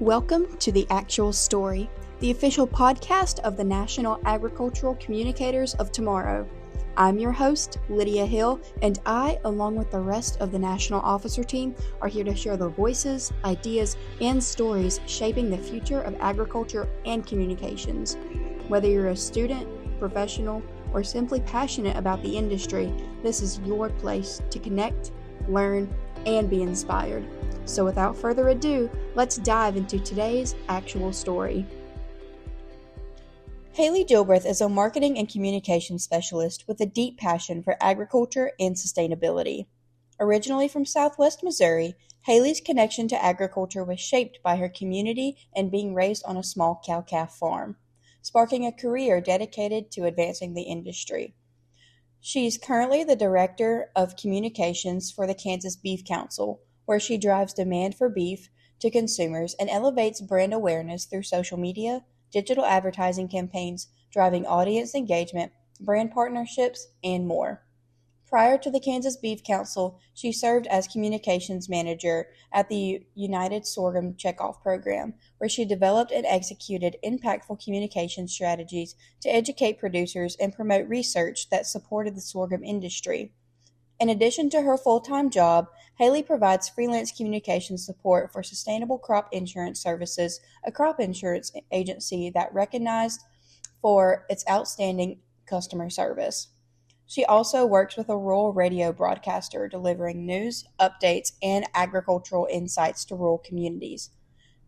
Welcome to The Actual Story, the official podcast of the National Agricultural Communicators of Tomorrow. I'm your host, Lydia Hill, and I, along with the rest of the National Officer team, are here to share the voices, ideas, and stories shaping the future of agriculture and communications. Whether you're a student, professional, or simply passionate about the industry, this is your place to connect, learn, and be inspired. So without further ado, let's dive into today's actual story. Hailey Gilbreath is a marketing and communications specialist with a deep passion for agriculture and sustainability. Originally from Southwest Missouri, Hailey's connection to agriculture was shaped by her community and being raised on a small cow-calf farm, sparking a career dedicated to advancing the industry. She's currently the Director of Communications for the Kansas Beef Council, where she drives demand for beef to consumers and elevates brand awareness through social media, digital advertising campaigns, driving audience engagement, brand partnerships, and more. Prior to the Kansas Beef Council, she served as communications manager at the United Sorghum Checkoff program, where she developed and executed impactful communication strategies to educate producers and promote research that supported the sorghum industry. In addition to her full-time job, Hailey provides freelance communication support for Sustainable Crop Insurance Services, a crop insurance agency that recognized for its outstanding customer service. She also works with a rural radio broadcaster delivering news, updates, and agricultural insights to rural communities.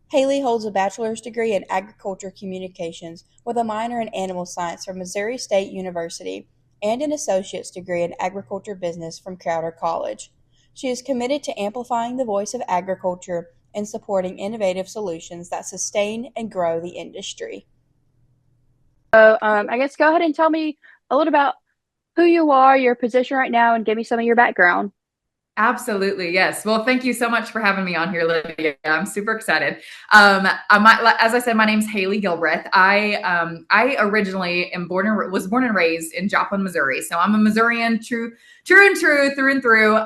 Hailey holds a bachelor's degree in agriculture communications with a minor in animal science from Missouri State University and an associate's degree in agriculture business from Crowder College. She is committed to amplifying the voice of agriculture and supporting innovative solutions that sustain and grow the industry. I guess go ahead and tell me a little about who you are, your position right now, and give me some of your background. Absolutely. Yes. Well, thank you so much for having me on here, Lydia. I'm super excited. As I said, my name's Hailey Gilbreath. I originally was born and raised in Joplin, Missouri. So I'm a Missourian, true and true, through and through.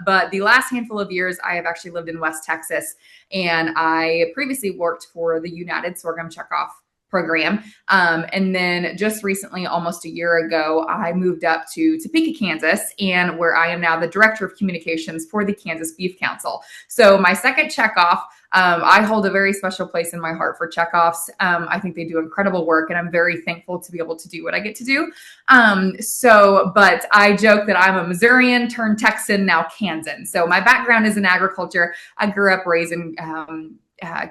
But the last handful of years, I have actually lived in West Texas, and I previously worked for the United Sorghum Checkoff program. And then just recently, almost a year ago, I moved up to Topeka, Kansas, and where I am now the Director of Communications for the Kansas Beef Council. So my second checkoff, I hold a very special place in my heart for checkoffs. I think they do incredible work, and I'm very thankful to be able to do what I get to do. But I joke that I'm a Missourian turned Texan, now Kansan. So my background is in agriculture. I grew up raising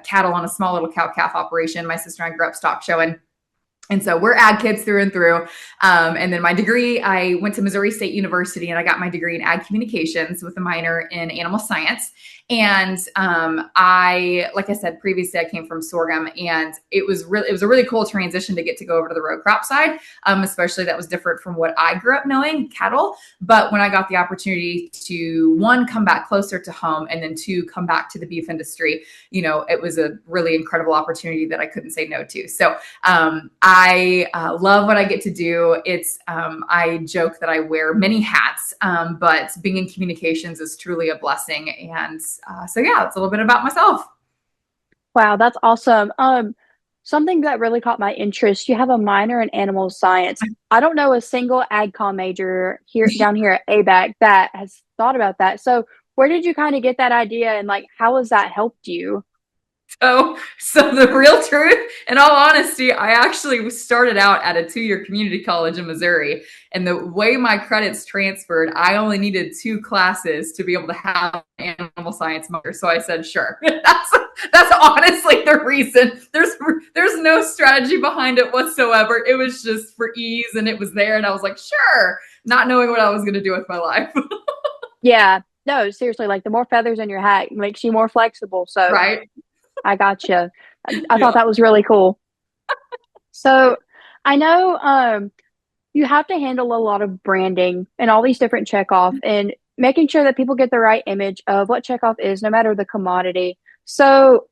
cattle on a small little cow-calf operation. My sister and I grew up stock showing. And so we're ag kids through and through. And then my degree, I went to Missouri State University and I got my degree in ag communications with a minor in animal science. And like I said previously, I came from sorghum, and it was a really cool transition to get to go over to the row crop side, especially that was different from what I grew up knowing, cattle. But when I got the opportunity to, one, come back closer to home, and then two, come back to the beef industry, it was a really incredible opportunity that I couldn't say no to. So I love what I get to do. I joke that I wear many hats, but being in communications is truly a blessing. And so yeah, it's a little bit about myself. Wow, that's awesome. Something that really caught my interest, you have a minor in animal science. I don't know a single AgCom major down here at ABAC that has thought about that. So where did you kind of get that idea, and how has that helped you? So the real truth, in all honesty, I actually started out at a 2-year community college in Missouri. And the way my credits transferred, I only needed 2 classes to be able to have an animal science major. So I said, sure. That's honestly the reason. There's no strategy behind it whatsoever. It was just for ease, and it was there. And I was like, sure, not knowing what I was going to do with my life. Yeah, no, seriously, the more feathers in your hat makes you more flexible. So right. I gotcha. I thought that was really cool. So I know you have to handle a lot of branding and all these different checkoff and making sure that people get the right image of what checkoff is, no matter the commodity. So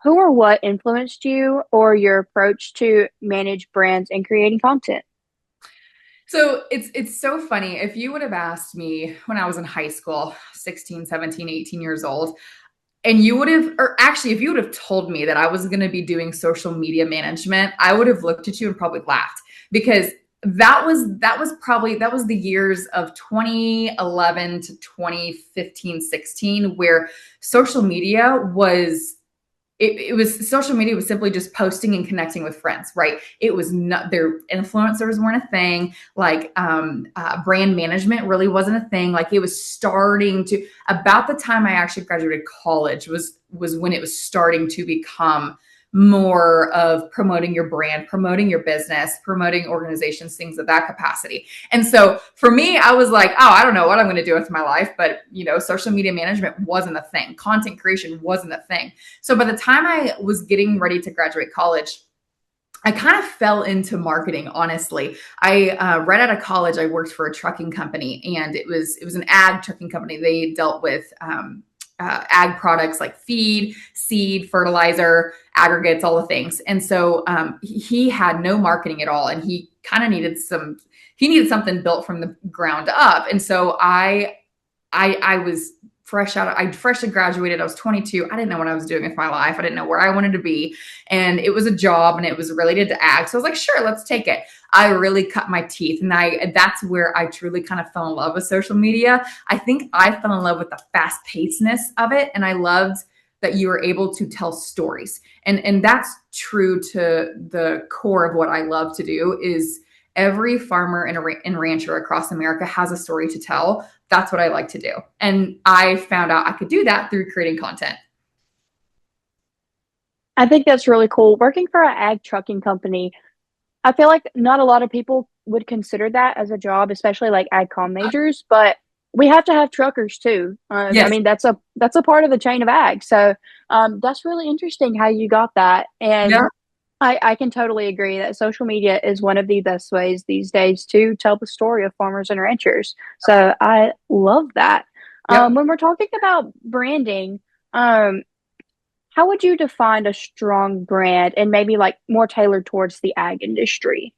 who or what influenced you or your approach to manage brands and creating content? So it's so funny. If you would have asked me when I was in high school, 16, 17, 18 years old, and you would have, or actually, if you would have told me that I was going to be doing social media management, I would have looked at you and probably laughed, because that was the years of 2011 to 2015, 16, where social media was it was social media was simply just posting and connecting with friends, right? It was not, their influencers weren't a thing. Like brand management really wasn't a thing. Like it was starting to, about the time I actually graduated college was when it was starting to become more of promoting your brand, promoting your business, promoting organizations, things of that capacity. And so for me, I was like, oh, I don't know what I'm going to do with my life, but social media management wasn't a thing. Content creation wasn't a thing. So by the time I was getting ready to graduate college, I kind of fell into marketing, honestly. I right out of college, I worked for a trucking company, and it was an ag trucking company. They dealt with ag products like feed, seed, fertilizer, aggregates, all the things. And so he had no marketing at all, and he kind of needed something built from the ground up. And so I was I freshly graduated. I was 22. I didn't know what I was doing with my life. I didn't know where I wanted to be. And it was a job, and it was related to ag. So I was like, sure, let's take it. I really cut my teeth. And that's where I truly kind of fell in love with social media. I think I fell in love with the fast pacedness of it. And I loved that you were able to tell stories. And that's true to the core of what I love to do. Is every farmer and rancher across America has a story to tell. That's what I like to do. And I found out I could do that through creating content. I think that's really cool. Working for an ag trucking company, I feel like not a lot of people would consider that as a job, especially like ag com majors, but we have to have truckers too. I Yes. mean, that's a part of the chain of ag. So that's really interesting how you got that. And Yeah. I can totally agree that social media is one of the best ways these days to tell the story of farmers and ranchers. So I love that. Yep. When we're talking about branding, how would you define a strong brand and maybe like more tailored towards the ag industry?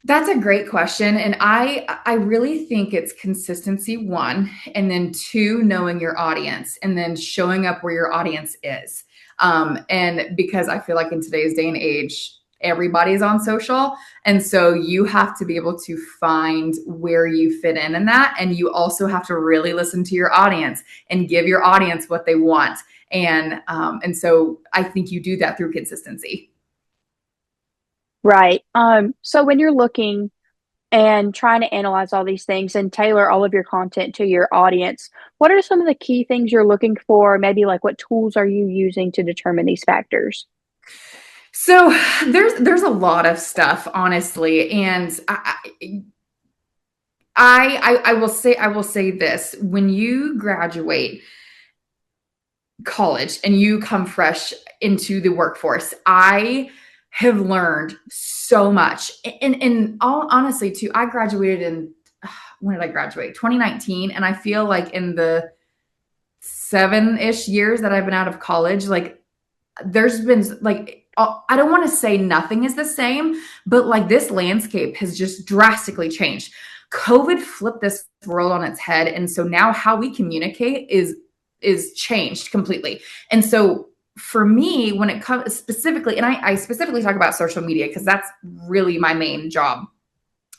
That's a great question. And I really think it's consistency, one, and then two, knowing your audience, and then showing up where your audience is. And because I feel like in today's day and age, everybody's on social. And so you have to be able to find where you fit in that. And you also have to really listen to your audience and give your audience what they want. And so I think you do that through consistency. Right. So when you're looking and trying to analyze all these things and tailor all of your content to your audience, what are some of the key things you're looking for? Maybe like what tools are you using to determine these factors? So there's a lot of stuff, honestly, and I will say this: when you graduate college and you come fresh into the workforce, I have learned so much. And all honestly, too, I graduated in, when did I graduate? 2019, and I feel like in the 7-ish years that I've been out of college, like there's been like, I don't want to say nothing is the same, but like this landscape has just drastically changed. COVID flipped this world on its head. And so now how we communicate is changed completely. And so for me, when it comes specifically, and I specifically talk about social media because that's really my main job,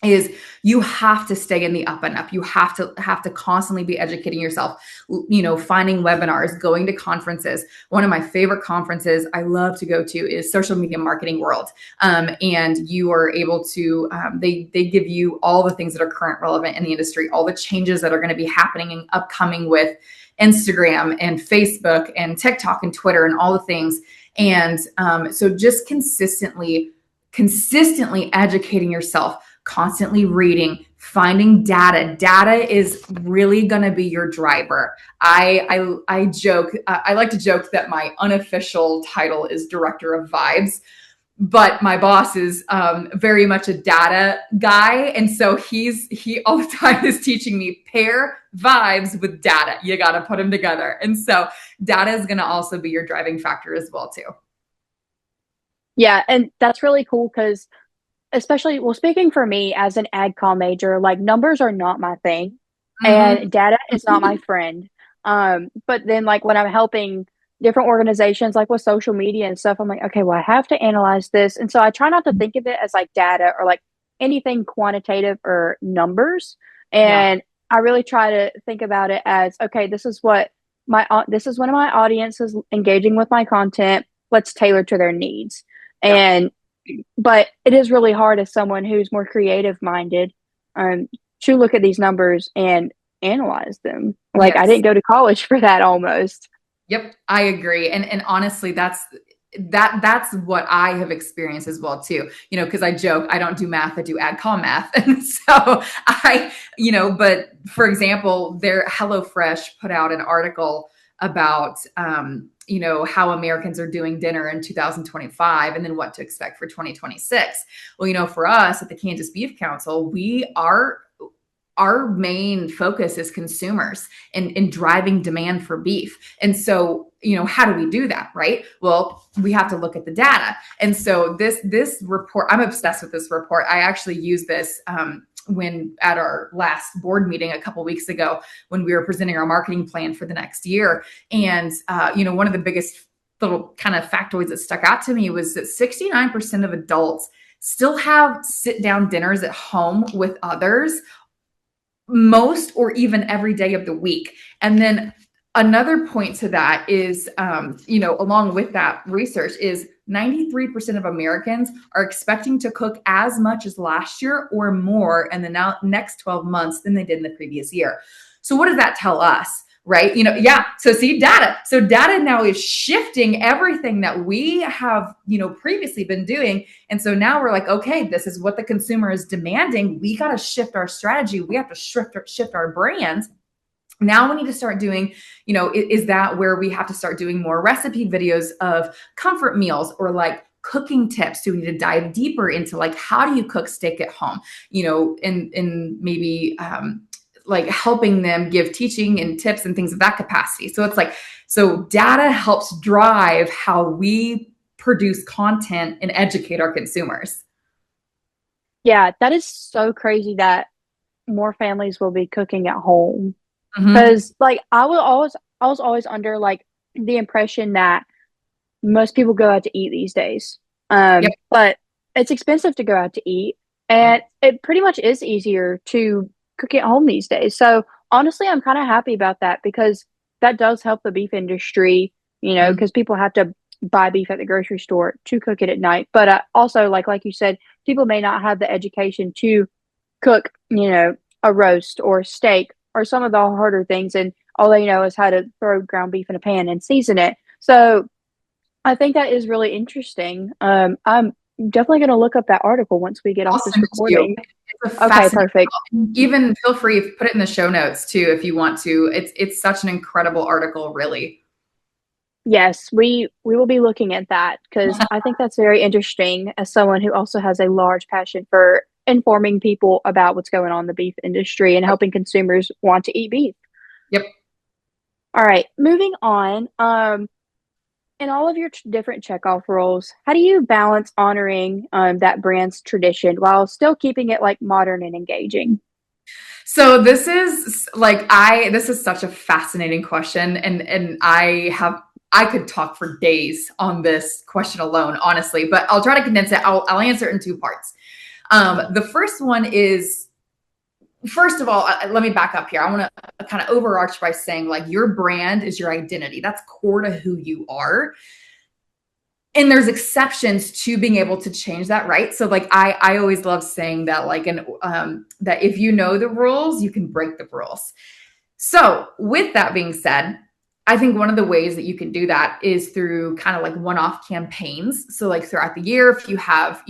is you have to stay in the up and up. You have to constantly be educating yourself, finding webinars, going to conferences. One of my favorite conferences I love to go to is Social Media Marketing World. And you are able to, they give you all the things that are current relevant in the industry, all the changes that are going to be happening and upcoming with Instagram and Facebook and TikTok and Twitter and all the things. And so just consistently educating yourself, constantly reading, finding data. Data is really going to be your driver. I joke, I like to joke that my unofficial title is Director of Vibes, but my boss is very much a data guy. And so he all the time is teaching me pair vibes with data. You got to put them together. And so data is going to also be your driving factor as well, too. Yeah, and that's really cool because especially, well, speaking for me as an ag com major, like numbers are not my thing Mm-hmm. and data is not my friend. But then like when I'm helping different organizations, like with social media and stuff, I'm like, okay, well, I have to analyze this. And so I try not to think of it as like data or like anything quantitative or numbers. Yeah. And I really try to think about it as, okay, this is what this is one of my audiences engaging with my content. Let's tailor to their needs. Yeah. And but it is really hard as someone who's more creative minded, um, to look at these numbers and analyze them. Like I Yes. didn't go to college for that almost. Yep, I agree. And honestly, that's what I have experienced as well too. Because I joke, I don't do math, I do AdCom math. And so but for example, their HelloFresh put out an article about how Americans are doing dinner in 2025 and then what to expect for 2026. Well, for us at the Kansas Beef Council, our main focus is consumers and driving demand for beef. And so, how do we do that? Right. Well, we have to look at the data. And so this report, I'm obsessed with this report. I actually use this, when at our last board meeting a couple weeks ago, when we were presenting our marketing plan for the next year. And, one of the biggest little kind of factoids that stuck out to me was that 69% of adults still have sit down dinners at home with others most or even every day of the week. And then another point to that is, along with that research is 93% of Americans are expecting to cook as much as last year or more in the next 12 months than they did in the previous year. So what does that tell us? Right. Yeah. So see data. So data now is shifting everything that we have, previously been doing. And so now we're like, okay, this is what the consumer is demanding. We got to shift our strategy. We have to shift our brands. Now we need to start doing, is that where we have to start doing more recipe videos of comfort meals or like cooking tips? Do we need to dive deeper into like, how do you cook steak at home? And maybe, like helping them give teaching and tips and things of that capacity. So it's like, so data helps drive how we produce content and educate our consumers. Yeah, that is so crazy that more families will be cooking at home. Mm-hmm. Because like I was always under like the impression that most people go out to eat these days. Yep. But it's expensive to go out to eat, and it pretty much is easier to cook at home these days. So honestly, I'm kind of happy about that because that does help the beef industry, Mm-hmm. because people have to buy beef at the grocery store to cook it at night. But also, like you said, people may not have the education to cook, a roast or steak or some of the harder things, and all they know is how to throw ground beef in a pan and season it. So I think that is really interesting. I'm definitely going to look up that article once we get I'll off this send it to you. recording. It's a Okay, fascinating. perfect. Even feel free to put it in the show notes too if you want to. It's such an incredible article, really. Yes, we will be looking at that because I think that's very interesting as someone who also has a large passion for informing people about what's going on in the beef industry and helping consumers want to eat beef. Yep. All right, moving on. In all of your different checkoff roles, how do you balance honoring that brand's tradition while still keeping it like modern and engaging? So this is such a fascinating question, and I could talk for days on this question alone, honestly, but I'll try to condense it. I'll answer it in two parts. The first one is, first of all, let me back up here. I want to kind of overarch by saying like your brand is your identity. That's core to who you are. And there's exceptions to being able to change that, right? So like I always love saying that like that if you know the rules, you can break the rules. So with that being said, I think one of the ways that you can do that is through kind of like one-off campaigns. So like throughout the year, if you have,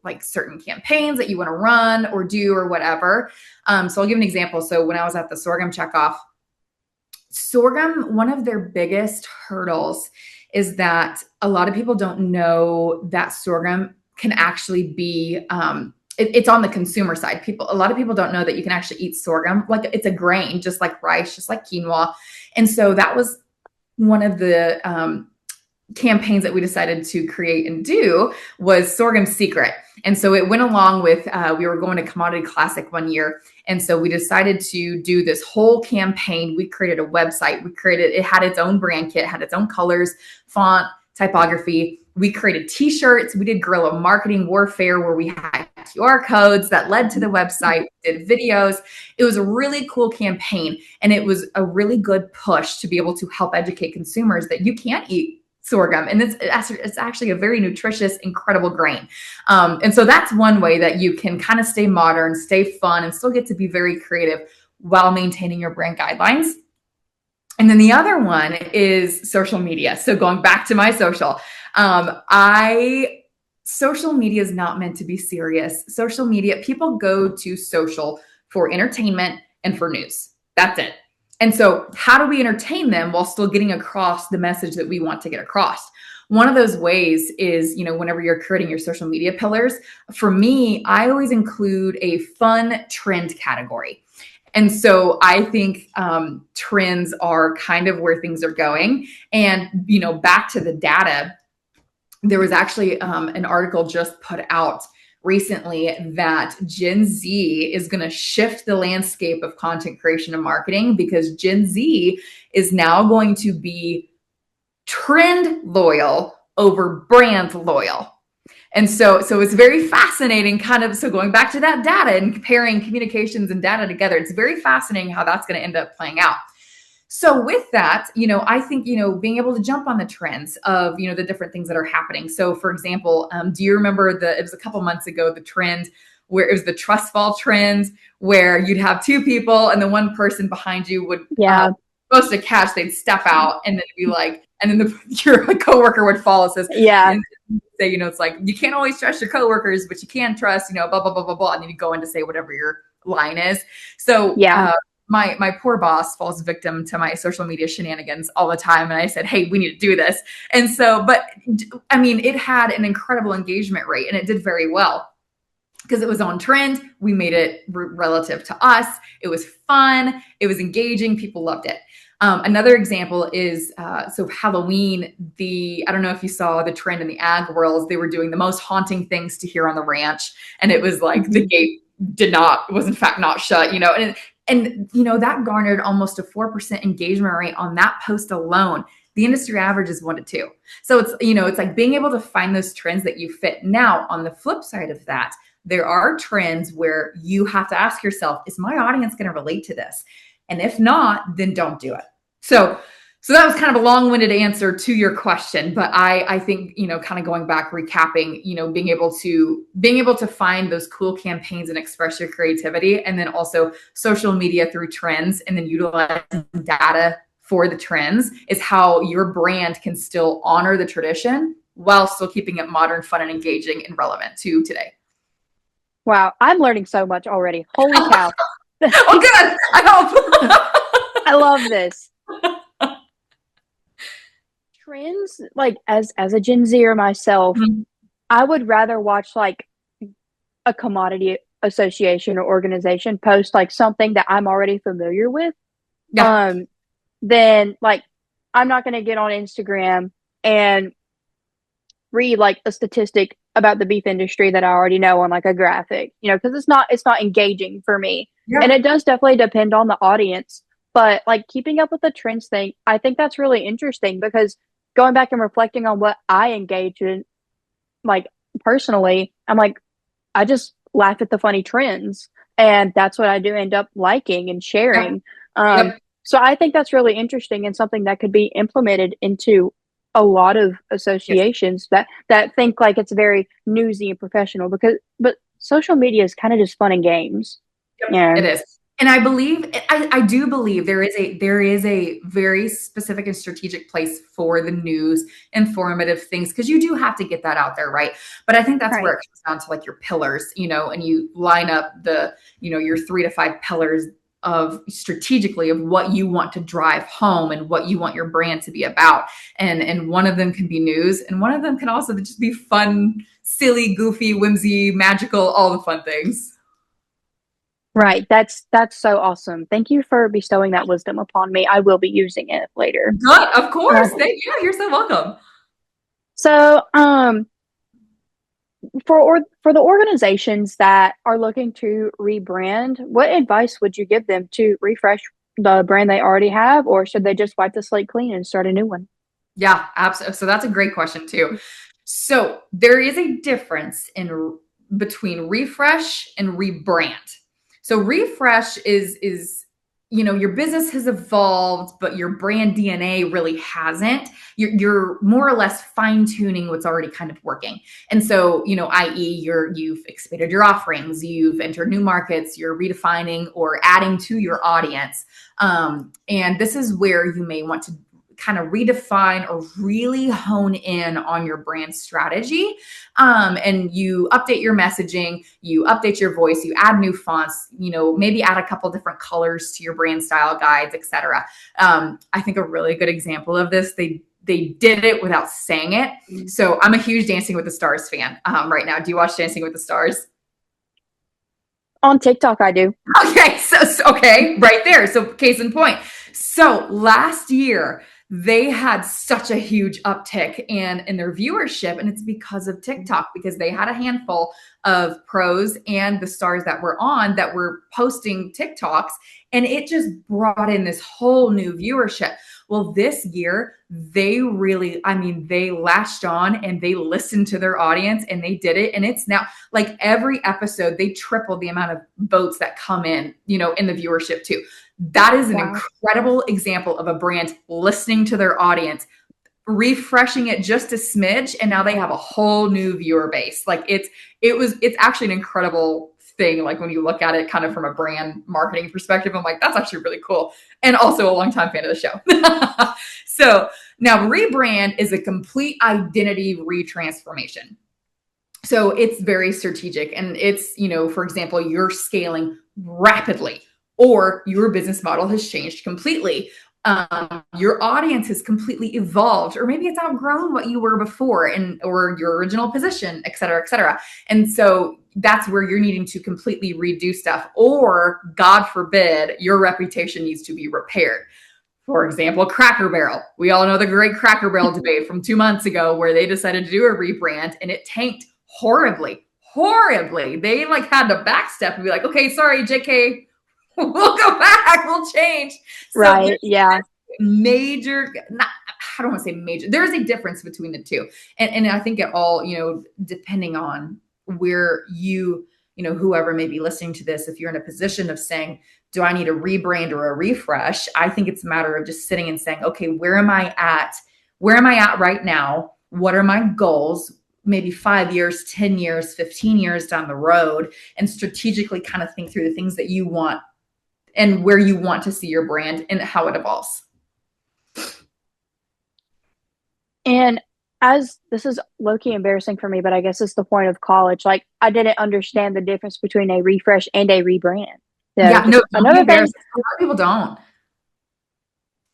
like certain campaigns that you want to run or do or whatever. So I'll give an example. So when I was at the sorghum checkoff, sorghum, one of their biggest hurdles is that a lot of people don't know that sorghum can actually be, it's on the consumer side. A lot of people don't know that you can actually eat sorghum. Like it's a grain, just like rice, just like quinoa. And so that was one of the campaigns that we decided to create and do was Sorghum Secret. And so it went along with, we were going to Commodity Classic one year. And so we decided to do this whole campaign. We created a website. It had its own brand kit, had its own colors, font, typography. We created t-shirts. We did guerrilla marketing warfare where we had QR codes that led to the website, did videos. It was a really cool campaign. And it was a really good push to be able to help educate consumers that you can't eat sorghum. And it's actually a very nutritious, incredible grain. And so that's one way that you can kind of stay modern, stay fun, and still get to be very creative while maintaining your brand guidelines. And then the other one is social media. So going back to my social, social media is not meant to be serious. Social media, people go to social for entertainment and for news. That's it. And so how do we entertain them while still getting across the message that we want to get across? One of those ways is, whenever you're creating your social media pillars, for me, I always include a fun trend category. And so I think trends are kind of where things are going. And, back to the data, there was actually an article just put out recently that Gen Z is going to shift the landscape of content creation and marketing, because Gen Z is now going to be trend loyal over brand loyal. And so it's very fascinating so going back to that data and comparing communications and data together, it's very fascinating how that's going to end up playing out. So with that, I think, being able to jump on the trends of, the different things that are happening. So for example, do you remember it was a couple months ago, the trend where it was the trust fall trend, where you'd have two people and the one person behind you would, supposed to catch, they'd step out and then it'd be like, and then your coworker would follow, says, and say, it's like, you can't always trust your coworkers, but you can trust, blah, blah, blah, blah, blah. And then you go in to say whatever your line is. So, my poor boss falls victim to my social media shenanigans all the time. And I said, hey, we need to do this. And so, but I mean, it had an incredible engagement rate and it did very well because it was on trend. We made it relative to us. It was fun. It was engaging. People loved it. Another example is, so Halloween, I don't know if you saw the trend in the ag world, they were doing the most haunting things to hear on the ranch. And it was like the gate was in fact not shut, and that garnered almost a 4% engagement rate on that post alone. The industry average is 1 to 2. So it's, it's like being able to find those trends that you fit. Now, on the flip side of that, there are trends where you have to ask yourself, is my audience going to relate to this? And if not, then don't do it. So that was kind of a long-winded answer to your question, but I think, kind of going back, recapping, being able to find those cool campaigns and express your creativity, and then also social media through trends, and then utilizing data for the trends is how your brand can still honor the tradition while still keeping it modern, fun, and engaging and relevant to today. Wow. I'm learning so much already. Holy cow. Oh, good. I hope. I love this. Trends, like as a Gen Zer myself, I would rather watch like a commodity association or organization post like something that I'm already familiar with. Then like I'm not going to get on Instagram and read like a statistic about the beef industry that I already know on like a graphic, because it's not engaging for me. Yeah. And it does definitely depend on the audience, but like keeping up with the trends thing, I think that's really interesting, because going back and reflecting on what I engage in, like personally, I'm like, I just laugh at the funny trends, and that's what I do end up liking and sharing. So I think that's really interesting and something that could be implemented into a lot of associations that think like it's very newsy and professional, but social media is kind of just fun and games. It is. And I do believe there is a very specific and strategic place for the news, informative things, because you do have to get that out there, right? But I think that's where it comes down to like your pillars, and you line up your 3 to 5 pillars of strategically of what you want to drive home and what you want your brand to be about. And one of them can be news, and one of them can also just be fun, silly, goofy, whimsy, magical, all the fun things. Right. That's so awesome. Thank you for bestowing that wisdom upon me. I will be using it later. Good, of course. Yeah, you're so welcome. So, for the organizations that are looking to rebrand, what advice would you give them to refresh the brand they already have, or should they just wipe the slate clean and start a new one? Yeah, absolutely. So that's a great question too. So there is a difference in between refresh and rebrand. So refresh is your business has evolved, but your brand DNA really hasn't. You're more or less fine tuning what's already kind of working. And so, i.e., you've expanded your offerings, you've entered new markets, you're redefining or adding to your audience. And this is where you may want to kind of redefine or really hone in on your brand strategy. And you update your messaging, you update your voice, you add new fonts, maybe add a couple different colors to your brand style guides, etc. I think a really good example of this, they did it without saying it. So I'm a huge Dancing with the Stars fan right now. Do you watch Dancing with the Stars? On TikTok, I do. Okay, okay, right there. So case in point. So last year, they had such a huge uptick in their viewership, and it's because of TikTok, because they had a handful of pros and the stars that were on that were posting TikToks, and it just brought in this whole new viewership. Well, this year, they really, they latched on and they listened to their audience and they did it. And it's now like every episode, they tripled the amount of votes that come in, in the viewership too. That is an incredible example of a brand listening to their audience, refreshing it just a smidge, and now they have a whole new viewer base. Like it's actually an incredible thing. Like when you look at it kind of from a brand marketing perspective, I'm like, that's actually really cool. And also a longtime fan of the show. So now rebrand is a complete identity retransformation. So it's very strategic, and it's, for example, you're scaling rapidly or your business model has changed completely. Your audience has completely evolved, or maybe it's outgrown what you were before or your original position, et cetera, et cetera. And so that's where you're needing to completely redo stuff, or God forbid, your reputation needs to be repaired. For example, Cracker Barrel. We all know the great Cracker Barrel debate from 2 months ago where they decided to do a rebrand and it tanked horribly. They had to backstep and be like, okay, sorry, JK, we'll go back, we'll change. Right. Yeah. Major, I don't want to say major. There's a difference between the two. And I think it all, depending on where whoever may be listening to this, if you're in a position of saying, do I need a rebrand or a refresh? I think it's a matter of just sitting and saying, okay, where am I at? Where am I at right now? What are my goals? Maybe 5 years, 10 years, 15 years down the road, and strategically kind of think through the things that you want and where you want to see your brand and how it evolves. And as this is low-key embarrassing for me, but I guess it's the point of college. Like, I didn't understand the difference between a refresh and a rebrand. No, another thing. A lot of people don't.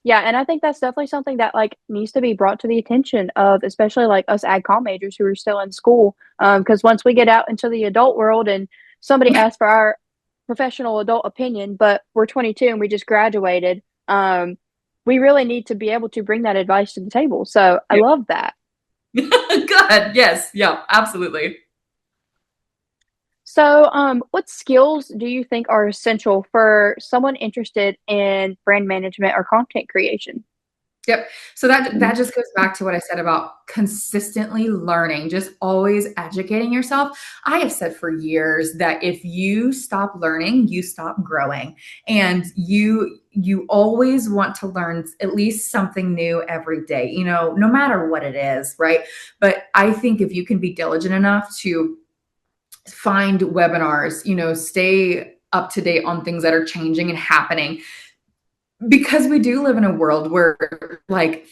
Yeah, and I think that's definitely something that needs to be brought to the attention of, especially us ag comm majors who are still in school. Because once we get out into the adult world and somebody asks for our professional adult opinion, but we're 22 and we just graduated, we really need to be able to bring that advice to the table. So I love that. Good. Yes. Yeah, absolutely. So, what skills do you think are essential for someone interested in brand management or content creation? Yep. So that just goes back to what I said about consistently learning, just always educating yourself. I have said for years that if you stop learning, you stop growing, and you always want to learn at least something new every day, no matter what it is, right? But I think if you can be diligent enough to find webinars, stay up to date on things that are changing and happening, because we do live in a world where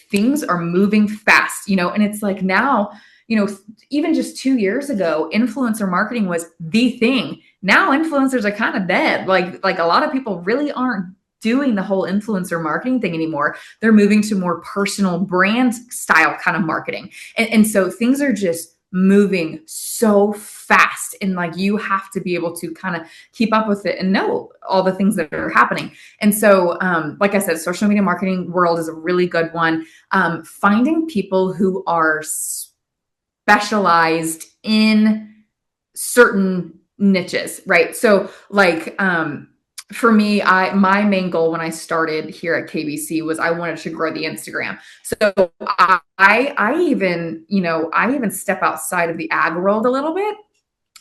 things are moving fast, and it's like now, even just 2 years ago, influencer marketing was the thing. Now influencers are kind of dead. Like a lot of people really aren't doing the whole influencer marketing thing anymore. They're moving to more personal brand style kind of marketing. And so things are just moving so fast, and you have to be able to kind of keep up with it and know all the things that are happening. And so like I said, social media marketing world is a really good one. Finding people who are specialized in certain niches, right? So like, for me, my main goal when I started here at KBC was I wanted to grow the Instagram. So I even, I even step outside of the ag world a little bit.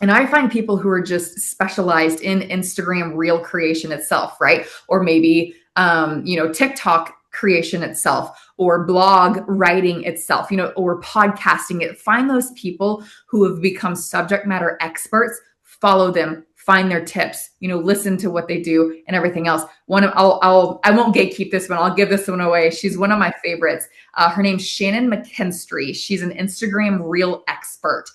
And I find people who are just specialized in Instagram reel creation itself, right? Or maybe, TikTok creation itself, or blog writing itself, or podcasting it. Find those people who have become subject matter experts, follow them, find their tips, listen to what they do and everything else. I won't gatekeep this one. I'll give this one away. She's one of my favorites. Her name's Shannon McKinstry. She's an Instagram reel expert.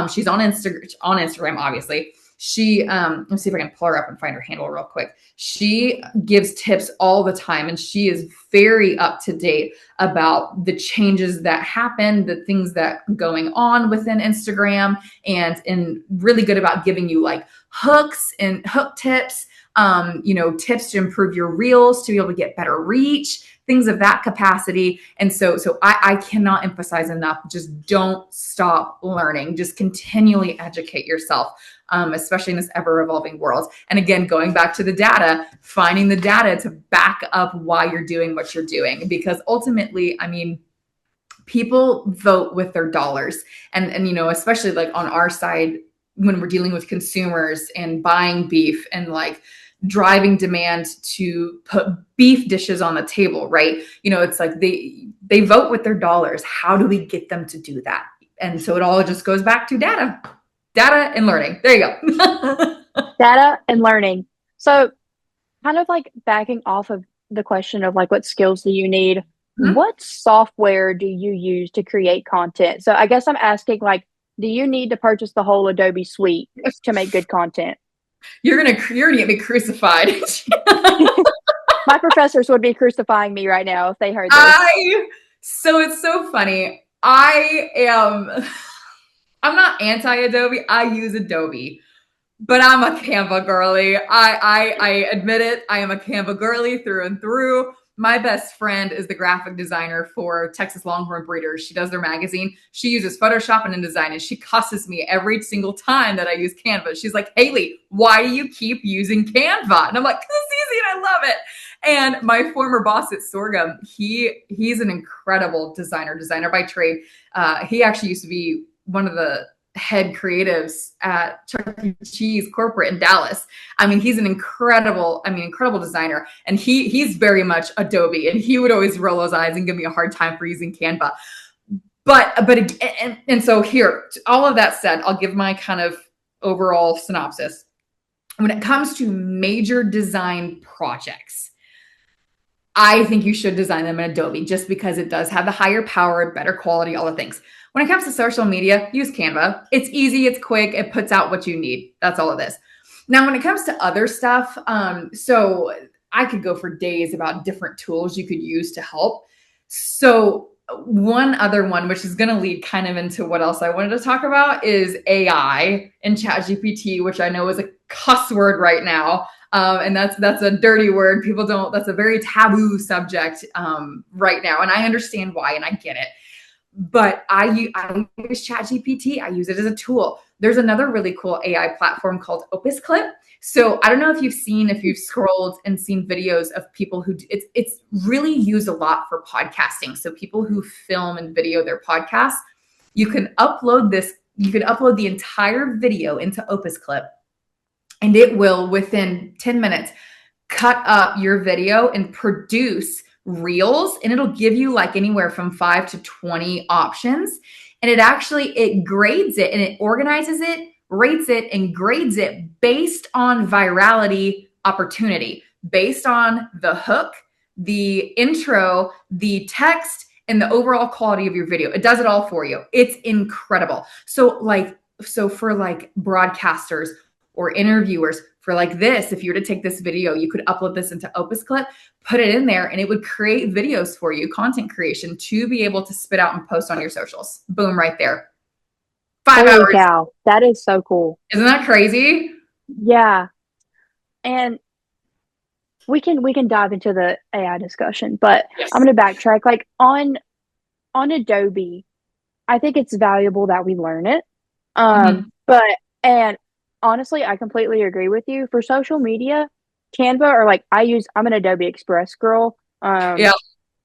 She's on Instagram, obviously. She, let's see if I can pull her up and find her handle real quick. She gives tips all the time, and she is very up to date about the changes that happen, the things that are going on within Instagram, and really good about giving you like hooks and hook tips, tips to improve your reels, to be able to get better reach, things of that capacity. And so I cannot emphasize enough, just don't stop learning, just continually educate yourself, especially in this ever evolving world. And again, going back to the data, finding the data to back up why you're doing what you're doing, because ultimately, I mean, people vote with their dollars. And especially like on our side, when we're dealing with consumers and buying beef and like driving demand to put beef dishes on the table, right? It's like they vote with their dollars. How do we get them to do that? And so it all just goes back to data and learning. There you go. Data and learning. So kind of like backing off of the question of like what skills do you need? Mhm. What software do you use to create content? So I guess I'm asking like, do you need to purchase the whole Adobe suite to make good content? You're gonna get me crucified. My professors would be crucifying me right now if they heard this. So it's so funny. I'm not anti-Adobe. I use Adobe, but I'm a Canva girly. I admit it. I am a Canva girly through and through. My best friend is the graphic designer for Texas Longhorn Breeders. She does their magazine. She uses Photoshop and InDesign, and she cusses me every single time that I use Canva. She's like, Hailey, why do you keep using Canva? And I'm like, because it's easy and I love it. And my former boss at Sorghum, he's an incredible designer by trade. He actually used to be one of the head creatives at Chuck E. Cheese corporate in Dallas. I mean, he's an incredible designer, and he's very much Adobe, and he would always roll his eyes and give me a hard time for using Canva. But so here, all of that said, I'll give my kind of overall synopsis. When it comes to major design projects, I think you should design them in Adobe just because it does have the higher power, better quality, all the things. When it comes to social media, use Canva. It's easy, it's quick, it puts out what you need. That's all it is. Now, when it comes to other stuff, so I could go for days about different tools you could use to help. So one other one, which is going to lead kind of into what else I wanted to talk about, is AI and ChatGPT, which I know is a cuss word right now. And that's a dirty word. That's a very taboo subject right now. And I understand why, and I get it. But I use ChatGPT. I use it as a tool. There's another really cool AI platform called Opus Clip. So I don't know if you've scrolled and seen videos of people who it's really used a lot for podcasting. So people who film and video their podcasts, you can upload the entire video into Opus Clip, and it will within 10 minutes cut up your video and produce reels, and it'll give you like anywhere from 5 to 20 options. And it grades it, and it organizes it, rates it, and grades it based on virality opportunity, based on the hook, the intro, the text, and the overall quality of your video. It does it all for you. It's incredible. So for like broadcasters or interviewers, for like this, if you were to take this video, you could upload this into Opus Clip, put it in there, and it would create videos for you, content creation, to be able to spit out and post on your socials. Boom, right there. 5 Holy hours. cow. That is so cool. Isn't that crazy? Yeah. And we can dive into the AI discussion, but Yes. I'm going to backtrack. Like on Adobe, I think it's valuable that we learn it. Mhm. But and honestly, I completely agree with you. For social media, Canva or like I'm an Adobe Express girl. Yeah.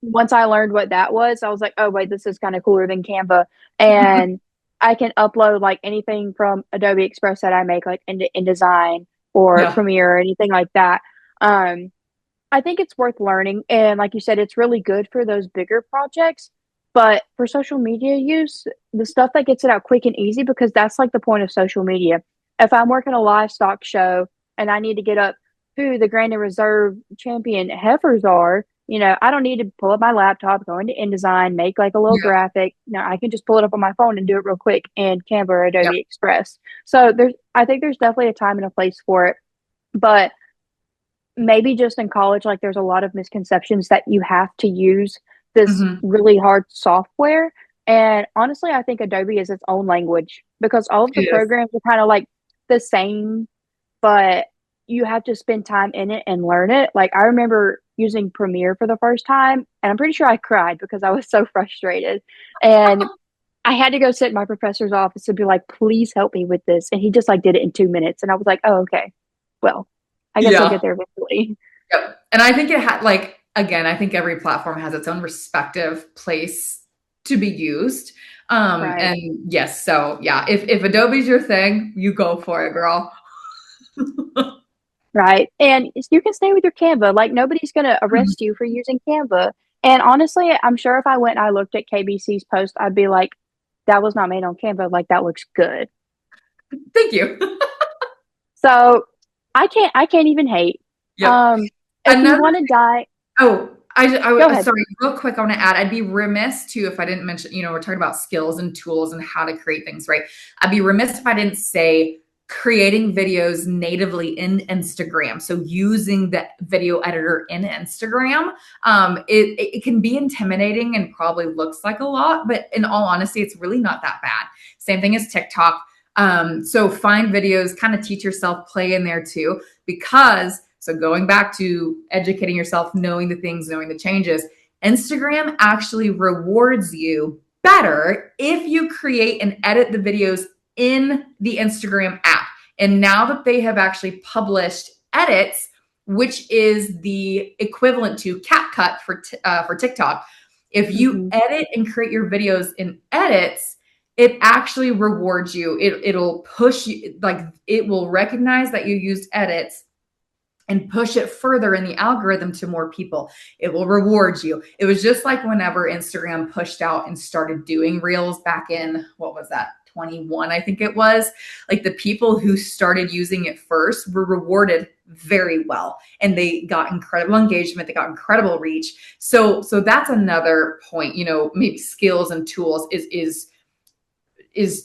Once I learned what that was, I was like, oh wait, this is kind of cooler than Canva. And I can upload like anything from Adobe Express that I make, like into InDesign or Yeah. Premiere or anything like that. Um, I think it's worth learning. And like you said, it's really good for those bigger projects. But for social media use, the stuff that gets it out quick and easy, because that's like the point of social media. If I'm working a livestock show and I need to get up who the Grand and Reserve champion heifers are, I don't need to pull up my laptop, go into InDesign, make like a little Yeah. graphic. No, I can just pull it up on my phone and do it real quick in Canva or Yeah. Adobe Express. So I think there's definitely a time and a place for it. But maybe just in college, like there's a lot of misconceptions that you have to use this Mhm. really hard software. And honestly, I think Adobe is its own language because all of the It is. programs are kind of like the same, but you have to spend time in it and learn it. Like I remember using Premiere for the first time, and I'm pretty sure I cried because I was so frustrated. And I had to go sit in my professor's office and be like, please help me with this. And he just like did it in 2 minutes. And I was like, oh, okay. Well, I guess I'll Yeah. get there eventually. Yep. And I think it had like again, I think every platform has its own respective place to be used. Right. And yes, so yeah, if Adobe's your thing, you go for it, girl. Right. And you can stay with your Canva. Like nobody's going to Mhm. arrest you for using Canva. And honestly, I'm sure if I went and I looked at KBC's post, I'd be like, that was not made on Canva. Like that looks good. Thank you. So I can't even hate. Yep. Um, if you Another want to die, Oh, go ahead. sorry, real quick, I want to add, I'd be remiss too if I didn't mention, we're talking about skills and tools and how to create things, right? I'd be remiss if I didn't say creating videos natively in Instagram. So using the video editor in Instagram, it can be intimidating and probably looks like a lot, but in all honesty, it's really not that bad. Same thing as TikTok. So find videos, kind of teach yourself, play in there too, because so going back to educating yourself, knowing the things, knowing the changes, Instagram actually rewards you better if you create and edit the videos in the Instagram app. And now that they have actually published edits, which is the equivalent to CapCut for TikTok, if you Hmm. edit and create your videos in edits, it actually rewards you. It'll push you, like it will recognize that you used edits and push it further in the algorithm to more people. It will reward you. It was just like whenever Instagram pushed out and started doing reels back in, what was that? 21, I think it was. Like the people who started using it first were rewarded very well and they got incredible engagement, they got incredible reach. So that's another point, maybe skills and tools is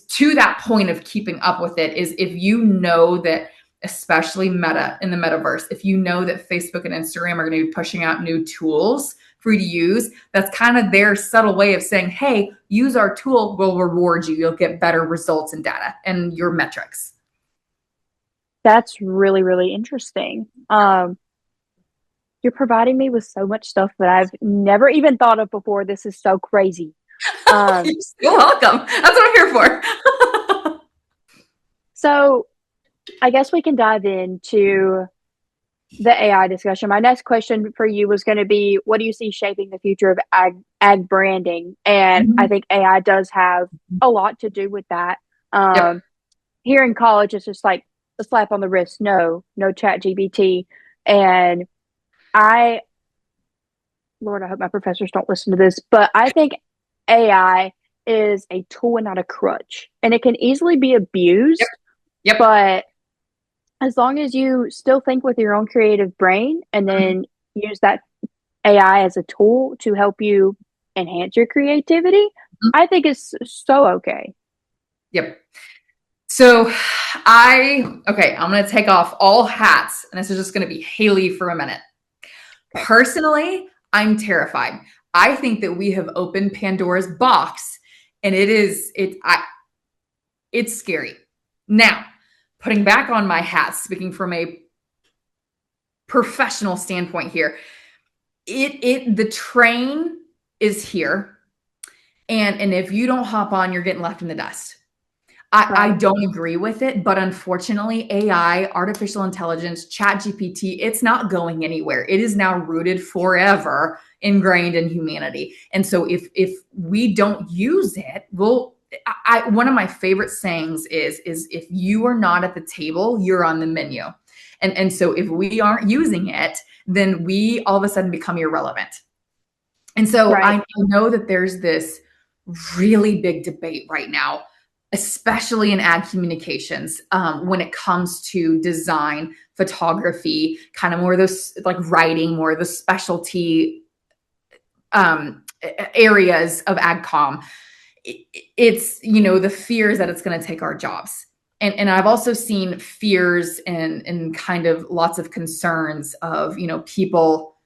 to that point of keeping up with it is if you know that especially meta in the metaverse, if you know that Facebook and Instagram are going to be pushing out new tools for you to use, that's kind of their subtle way of saying, hey, use our tool, we'll reward you. You'll get better results and data and your metrics. That's really, really interesting. You're providing me with so much stuff that I've never even thought of before. This is so crazy. Um, You're welcome. That's what I'm here for. so I guess we can dive into the AI discussion. My next question for you was going to be, what do you see shaping the future of ag branding? And I Mhm. think AI does have a lot to do with that. Yep. Um, Here in college, it's just like a slap on the wrist. No, no chat GBT. And I, Lord, I hope my professors don't listen to this, but I think AI is a tool and not a crutch. And it can easily be Yep. abused, Yep. but as long as you still think with your own creative brain and Mhm. then use that AI as a tool to help you enhance your creativity, I think it's so okay. Yep. So I'm going to take off all hats and this is just going to be Hailey for a minute. Okay. Personally, I'm terrified. I think that we have opened Pandora's box and it's scary. Now, putting back on my hat, speaking from a professional standpoint here, the train is here And if you don't hop on, you're getting left in the dust. I Right. don't agree with it, but unfortunately, AI, artificial intelligence, chat GPT, it's not going anywhere. It is now rooted forever, ingrained in humanity. And so if we don't use it, one of my favorite sayings is if you are not at the table, you're on the menu. And so if we aren't using it, then we all of a sudden become irrelevant. And so Right. I know that there's this really big debate right now, especially in ad communications, when it comes to design, photography, kind of more of those like writing, more of the specialty areas of ad com. It's, the fears that it's going to take our jobs. And I've also seen fears and kind of lots of concerns of, people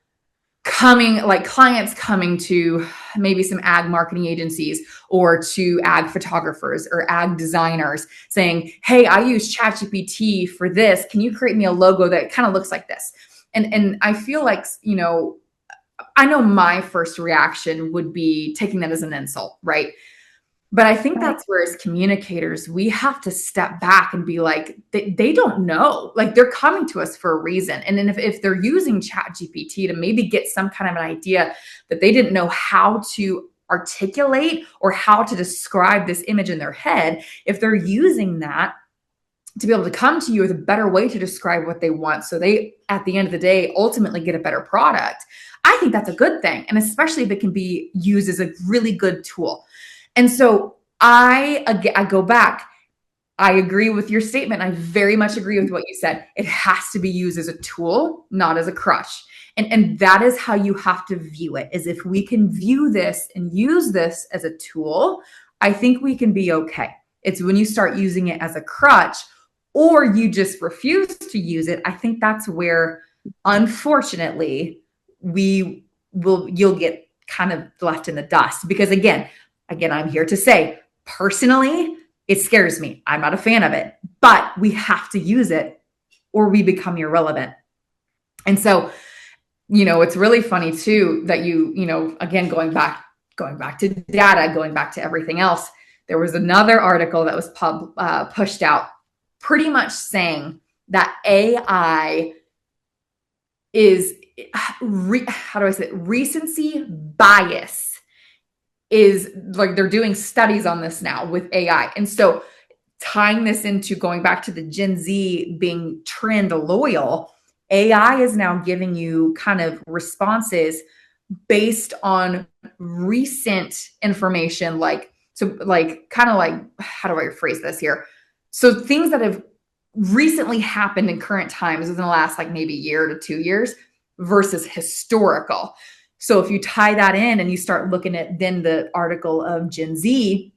coming, like clients coming to maybe some ag marketing agencies or to ag photographers or ag designers saying, hey, I use ChatGPT for this. Can you create me a logo that kind of looks like this? And I feel like, I know my first reaction would be taking that as an insult, right? But I think Right. that's where, as communicators, we have to step back and be like, they don't know. Like, they're coming to us for a reason. And then if they're using Chat GPT to maybe get some kind of an idea that they didn't know how to articulate or how to describe this image in their head, if they're using that to be able to come to you with a better way to describe what they want, so they, at the end of the day, ultimately get a better product, I think that's a good thing. And especially if it can be used as a really good tool. And so I go back. I agree with your statement. I very much agree with what you said. It has to be used as a tool, not as a crutch. And that is how you have to view it, is if we can view this and use this as a tool, I think we can be okay. It's when you start using it as a crutch or you just refuse to use it, I think that's where, unfortunately, you'll get kind of left in the dust. Because again, I'm here to say, personally, it scares me. I'm not a fan of it, but we have to use it or we become irrelevant. And so, it's really funny too that again, going back to data, going back to everything else, there was another article that was pushed out pretty much saying that AI is, how do I say it? Recency bias is, like, they're doing studies on this now with AI. And so tying this into going back to the Gen Z being trend loyal, AI is now giving you kind of responses based on recent information, kind of like, how do I phrase this here? So things that have recently happened in current times within the last, like, maybe year to 2 years versus historical. So if you tie that in and you start looking at then the article of Gen Z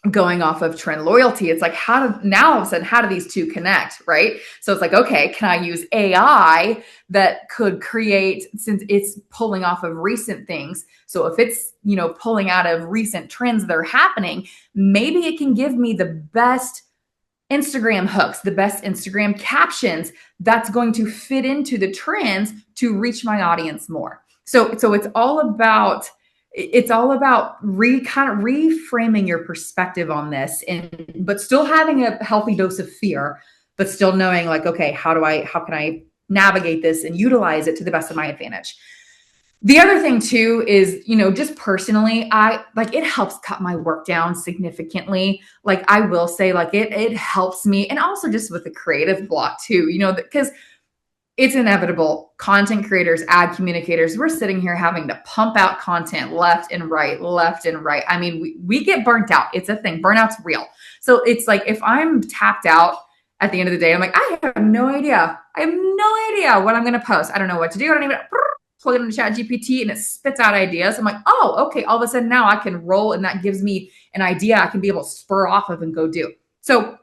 going off of trend loyalty, it's like, now all of a sudden, how do these two connect, right? So it's like, okay, can I use AI that could create, since it's pulling off of recent things, so if it's, pulling out of recent trends that are happening, maybe it can give me the best Instagram hooks, the best Instagram captions that's going to fit into the trends to reach my audience more. So it's all about kind of reframing your perspective on this, but still having a healthy dose of fear, but still knowing, like, okay, how can I navigate this and utilize it to the best of my advantage. The other thing too is, just personally, it helps cut my work down significantly. Like, I will say, like, it helps me. And also just with the creative block too, because it's inevitable. Content creators, ad communicators, we're sitting here having to pump out content left and right. I mean, we get burnt out. It's a thing. Burnout's real. So it's like, if I'm tapped out at the end of the day, I'm like, I have no idea. What I'm going to post. I don't know what to do. I don't even plug it into Chat GPT and it spits out ideas. I'm like, oh, okay. All of a sudden now I can roll, and that gives me an idea I can be able to spur off of and go do. So,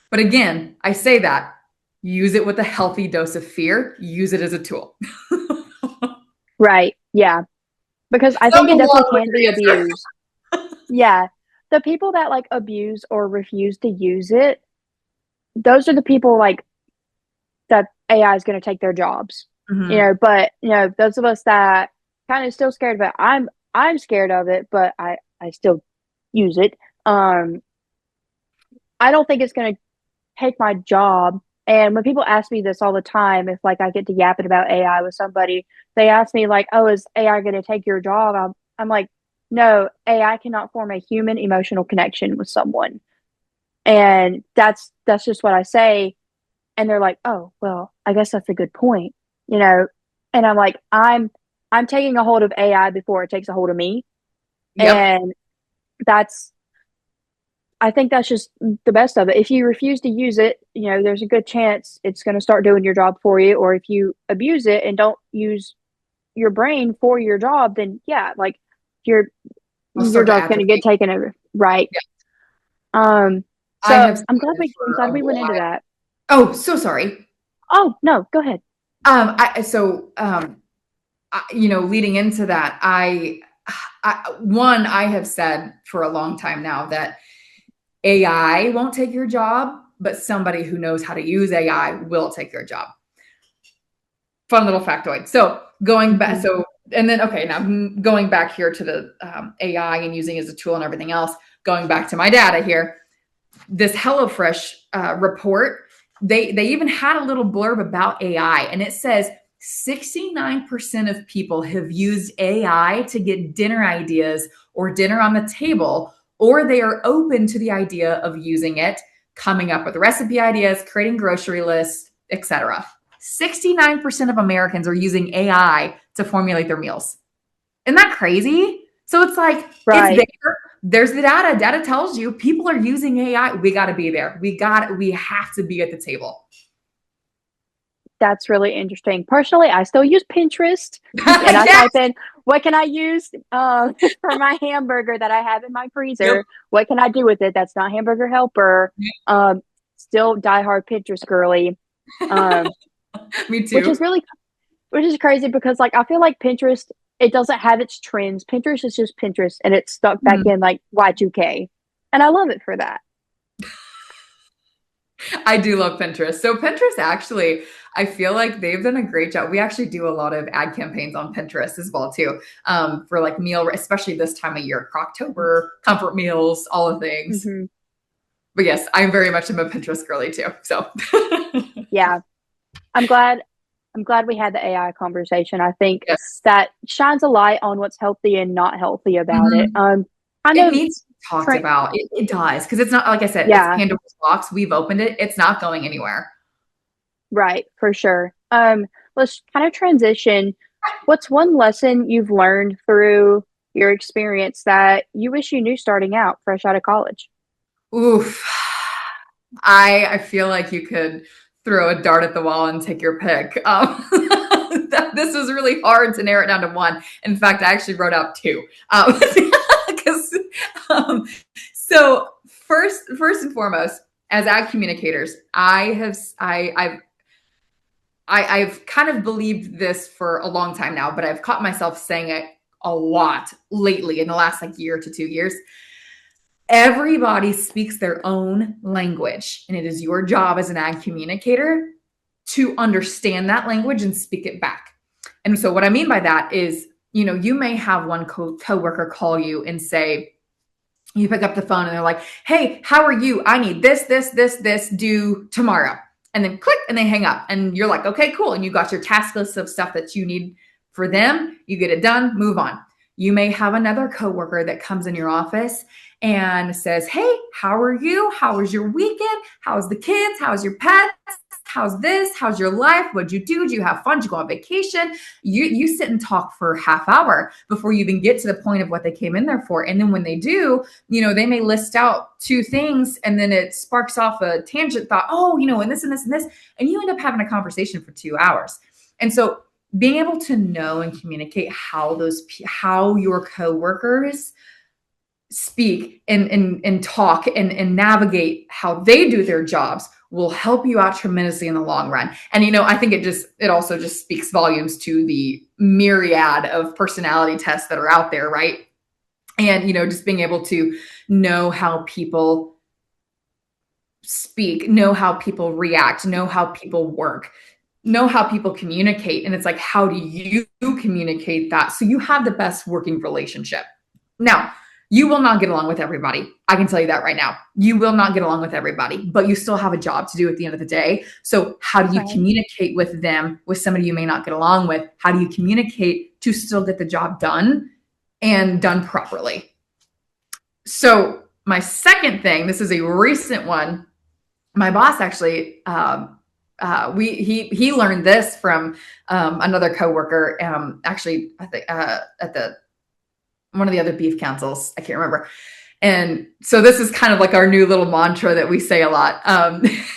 but again, I say that, use it with a healthy dose of fear, use it as a tool. Right. Yeah. Because I think it definitely can be abused. Yeah. The people that like abuse or refuse to use it, those are the people like that AI is going to take their jobs. Mm-hmm. But those of us that kind of still scared of it, I'm I'm scared of it, but I still use it. I don't think it's going to take my job. And when people ask me this all the time, if like I get to yapping about AI with somebody, they ask me like, "Oh, is AI going to take your job?" I'm like, "No, AI cannot form a human emotional connection with someone." And that's just what I say. And they're like, "Oh, well, I guess that's a good point," you know. And I'm like, I'm taking a hold of AI before it takes a hold of me, Yep. and that's I think that's just the best of it. If you refuse to use it, there's a good chance it's going to start doing your job for you. Or if you abuse it and don't use your brain for your job, then yeah, like your I'll your start to job's going to get atrophy. taken over, right? Yeah. I So have I'm glad studied we I'm for glad a we went into while. that. Oh, so sorry. Oh no, go ahead. Leading into that, I have said for a long time now that AI won't take your job, but somebody who knows how to use AI will take your job. Fun little factoid. So going back, Mhm. so and then okay, now going back here to the AI and using it as a tool and everything else. Going back to my data here, this HelloFresh report, they even had a little blurb about AI, and it says 69% of people have used AI to get dinner ideas or dinner on the table, or they are open to the idea of using it, coming up with recipe ideas, creating grocery lists, etc. 69% of Americans are using AI to formulate their meals. Isn't that crazy? So it's like, it's Right. there. There's the data. Data tells you people are using AI. We got to be there. We have to be at the table. That's really interesting. Personally, I still use Pinterest and I Yes. type in, what can I use for my hamburger that I have in my Yep. freezer? What can I do with it? That's not Hamburger Helper. Um, Still diehard Pinterest girly, um, Me which is too. really, which is crazy because like I feel like Pinterest, it doesn't have its trends. Pinterest is just Pinterest and it's stuck back Mhm. in like Y2K. And I love it for that. I do love Pinterest. So Pinterest actually, I feel like they've done a great job. We actually do a lot of ad campaigns on Pinterest as well too, for like meal, especially this time of year, Croctober, comfort meals, all the things. Hmm. But yes, I'm very much am a Pinterest girly too. So Yeah. I'm glad I'm glad we had the AI conversation. I think yes. that shines a light on what's healthy and not healthy about it. Mhm. Kind It of needs to be talked tra- about. It does because it's not like I said, it's yeah, Pandora's box. We've opened it. It's not going anywhere. right, for sure. Let's kind of transition. What's one lesson you've learned through your experience that you wish you knew starting out fresh out of college? Oof. I feel like you could throw a dart at the wall and take your pick. This was really hard to narrow it down to one. In fact, I actually wrote out two. Because so first and foremost, as ad communicators, I've kind of believed this for a long time now, but I've caught myself saying it a lot lately in the last like year to 2 years. Everybody speaks their own language, and it is your job as an ad communicator to understand that language and speak it back. And so, what I mean by that is, you may have one coworker call you and say, you pick up the phone and they're like, "Hey, how are you? I need this due tomorrow." And then click and they hang up. And you're like, "Okay, cool." And you got your task list of stuff that you need for them. You get it done, move on. You may have another coworker that comes in your office and says, "Hey, how are you? How was your weekend? How's the kids? How's your pets? How's this? How's your life? What'd you do? Did you have fun? Did you go on vacation?" You sit and talk for a half hour before you even get to the point of what they came in there for. And then when they do, they may list out two things and then it sparks off a tangent thought, oh, and this and this and this. And you end up having a conversation for 2 hours. And so being able to know and communicate how your coworkers speak and talk and navigate how they do their jobs will help you out tremendously in the long run. And I think it also just speaks volumes to the myriad of personality tests that are out there, right? And just being able to know how people speak, know how people react, know how people work, know how people communicate. And it's like, how do you communicate that so you have the best working relationship? Now, you will not get along with everybody. I can tell you that right now. You will not get along with everybody, but you still have a job to do at the end of the day. So how do you Right. communicate with them, with somebody you may not get along with? How do you communicate to still get the job done and done properly? So my second thing, this is a recent one. My boss actually, he learned this from another coworker. Actually, I think at the one of the other beef councils, I can't remember. And so this is kind of like our new little mantra that we say a lot,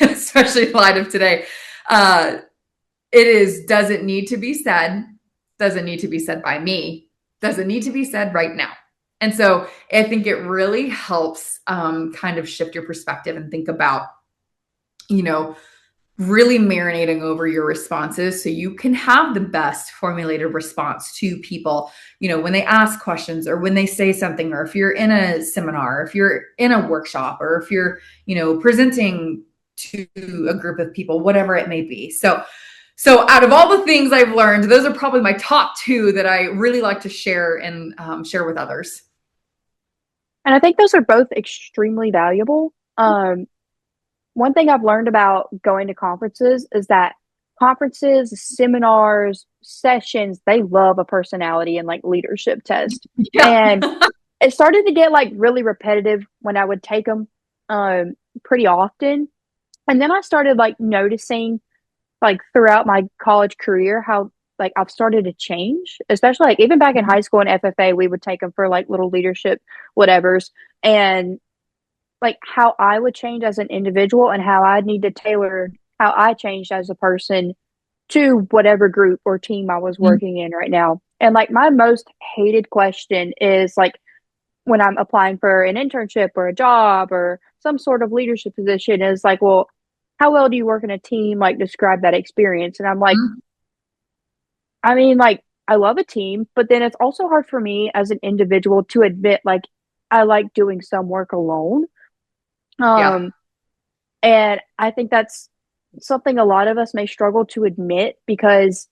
especially in light of today. It is, doesn't need to be said, doesn't need to be said by me, doesn't need to be said right now. And so I think it really helps kind of shift your perspective and think about, really marinating over your responses so you can have the best formulated response to people, when they ask questions or when they say something, or if you're in a seminar, if you're in a workshop, or if you're, presenting to a group of people, whatever it may be. So out of all the things I've learned, those are probably my top two that I really like to share and share with others. And I think those are both extremely valuable. One thing I've learned about going to conferences is that conferences, seminars, sessions, they love a personality and like leadership test. Yeah. And it started to get like really repetitive when I would take them pretty often. And then I started like noticing like throughout my college career how like I've started to change, especially like even back in high school and FFA, we would take them for like little leadership whatevers. And like how I would change as an individual and how I'd need to tailor how I changed as a person to whatever group or team I was working in right now. And like my most hated question is like when I'm applying for an internship or a job or some sort of leadership position is like, well, how well do you work in a team? Like describe that experience. And I'm like, I mean, like I love a team, but then it's also hard for me as an individual to admit like I like doing some work alone. Yeah. And I think that's something a lot of us may struggle to admit because,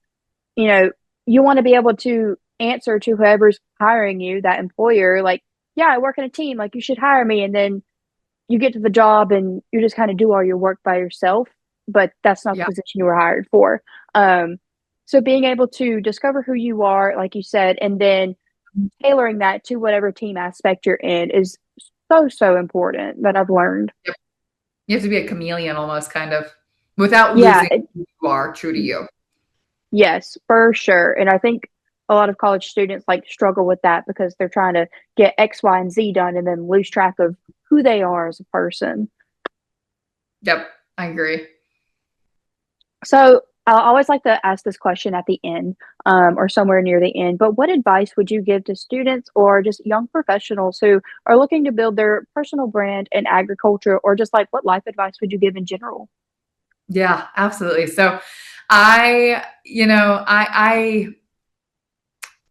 you want to be able to answer to whoever's hiring you, that employer, like, yeah, I work in a team, like you should hire me. And then you get to the job and you just kind of do all your work by yourself, but that's not the Yeah. position you were hired for. So being able to discover who you are, like you said, and then tailoring that to whatever team aspect you're in is so important that I've learned. Yep. You have to be a chameleon almost, kind of, without Yeah, losing who you are, true to you. yes, for sure. And I think a lot of college students like struggle with that because they're trying to get X, Y, and Z done and then lose track of who they are as a person. Yep, I agree. So I always like to ask this question at the end, or somewhere near the end, but what advice would you give to students or just young professionals who are looking to build their personal brand in agriculture, or just like what life advice would you give in general? Yeah, absolutely. So I, I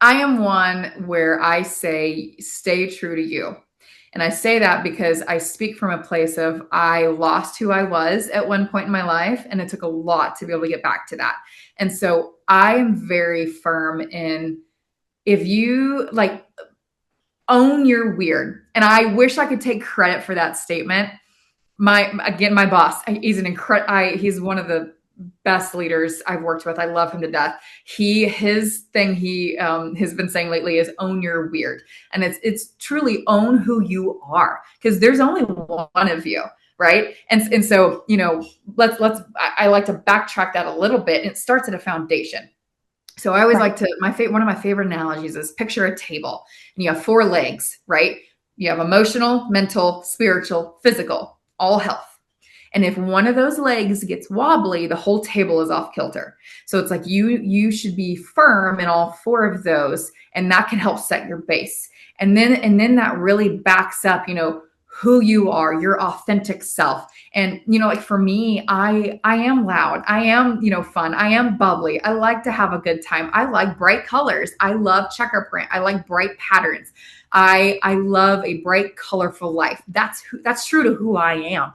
am one where I say, stay true to you. And I say that because I speak from a place of I lost who I was at one point in my life, and it took a lot to be able to get back to that. And so I'm very firm in, if you like, own your weird. And I wish I could take credit for that statement. My boss, he's one of the best leaders I've worked with. I love him to death. His thing he has been saying lately is own your weird. And it's truly own who you are, because there's only one of you. Right. And so, I like to backtrack that a little bit. And it starts at a foundation. So I always Right. like to, one of my favorite analogies is picture a table and you have four legs, right? You have emotional, mental, spiritual, physical, all health. And if one of those legs gets wobbly, the whole table is off kilter. So it's like you should be firm in all four of those, and that can help set your base. And then that really backs up, who you are, your authentic self. And like for me, I am loud. I am, fun. I am bubbly. I like to have a good time. I like bright colors. I love checker print. I like bright patterns. I love a bright, colorful life. That's true to who I am.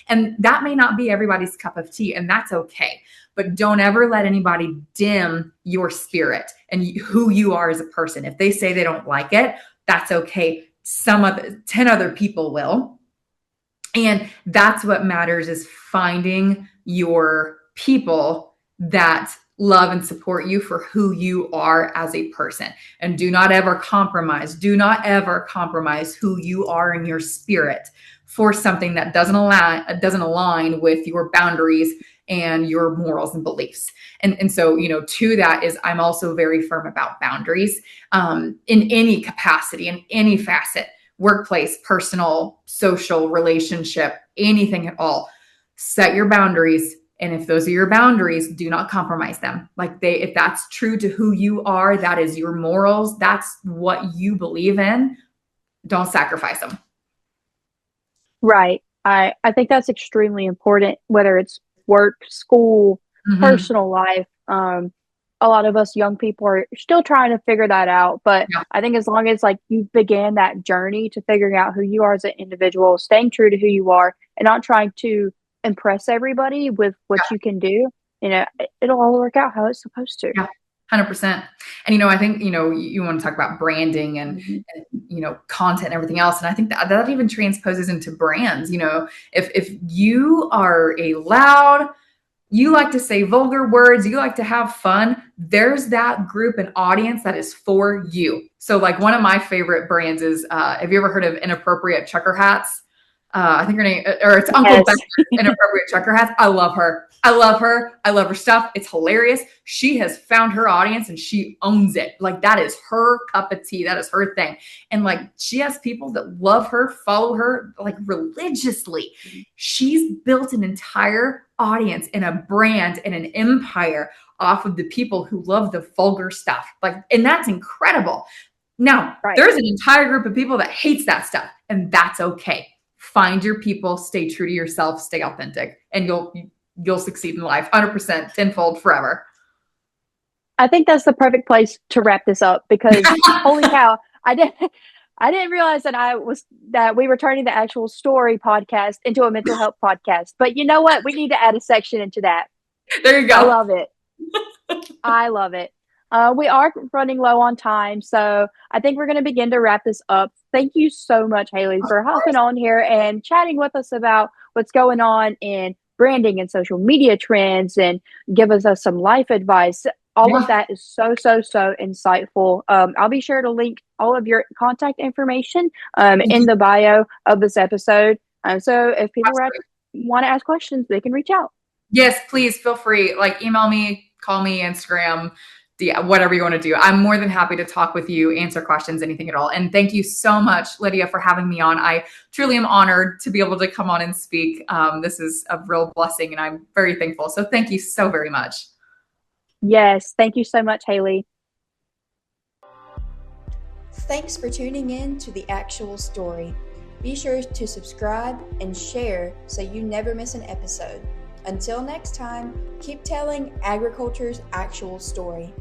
And that may not be everybody's cup of tea, and that's okay. But don't ever let anybody dim your spirit and who you are as a person. If they say they don't like it, that's okay. 10 other people will. And that's what matters, is finding your people that love and support you for who you are as a person. And do not ever compromise. Do not ever compromise who you are in your spirit for something that doesn't align with your boundaries and your morals and beliefs. And so, to that is, I'm also very firm about boundaries in any capacity, in any facet, workplace, personal, social, relationship, anything at all. Set your boundaries. And if those are your boundaries, do not compromise them. If that's true to who you are, that is your morals, that's what you believe in, don't sacrifice them. Right. I think that's extremely important, whether it's work, school, personal life. A lot of us young people are still trying to figure that out. But Yeah. I think as long as you began that journey to figuring out who you are as an individual, staying true to who you are and not trying to impress everybody with what you can do, it'll all work out how it's supposed to. Yeah. 100%. And, I think, you want to talk about branding and content and everything else. And I think that even transposes into brands. If you are you like to say vulgar words, you like to have fun, there's that group and audience that is for you. So one of my favorite brands is, have you ever heard of Inappropriate Trucker Hats? I think her name, or it's Uncle Becca's Inappropriate Trucker Hats. I love her. I love her stuff. It's hilarious. She has found her audience and she owns it. That is her cup of tea. That is her thing. And she has people that love her, follow her religiously. She's built an entire audience and a brand and an empire off of the people who love the vulgar stuff. And that's incredible. Now, There's an entire group of people that hates that stuff, and that's okay. Find your people, stay true to yourself, stay authentic, and you'll succeed in life 100%, tenfold, forever. I think that's the perfect place to wrap this up, because holy cow, I didn't realize that we were turning the actual story podcast into a mental health podcast. But you know what? We need to add a section into that. There you go. I love it. I love it. We are running low on time, so I think we're going to begin to wrap this up. Thank you so much, Hailey, for hopping on here and chatting with us about what's going on in branding and social media trends, and give us some life advice. All of that is so, so, so insightful. I'll be sure to link all of your contact information in the bio of this episode. So if people want to ask questions, they can reach out. Yes, please feel free. Email me, call me, Instagram, whatever you want to do. I'm more than happy to talk with you, answer questions, anything at all. And thank you so much, Lydia, for having me on. I truly am honored to be able to come on and speak. This is a real blessing, and I'm very thankful. So thank you so very much. Yes, thank you so much, Hailey. Thanks for tuning in to The Actual Story. Be sure to subscribe and share so you never miss an episode. Until next time, keep telling agriculture's actual story.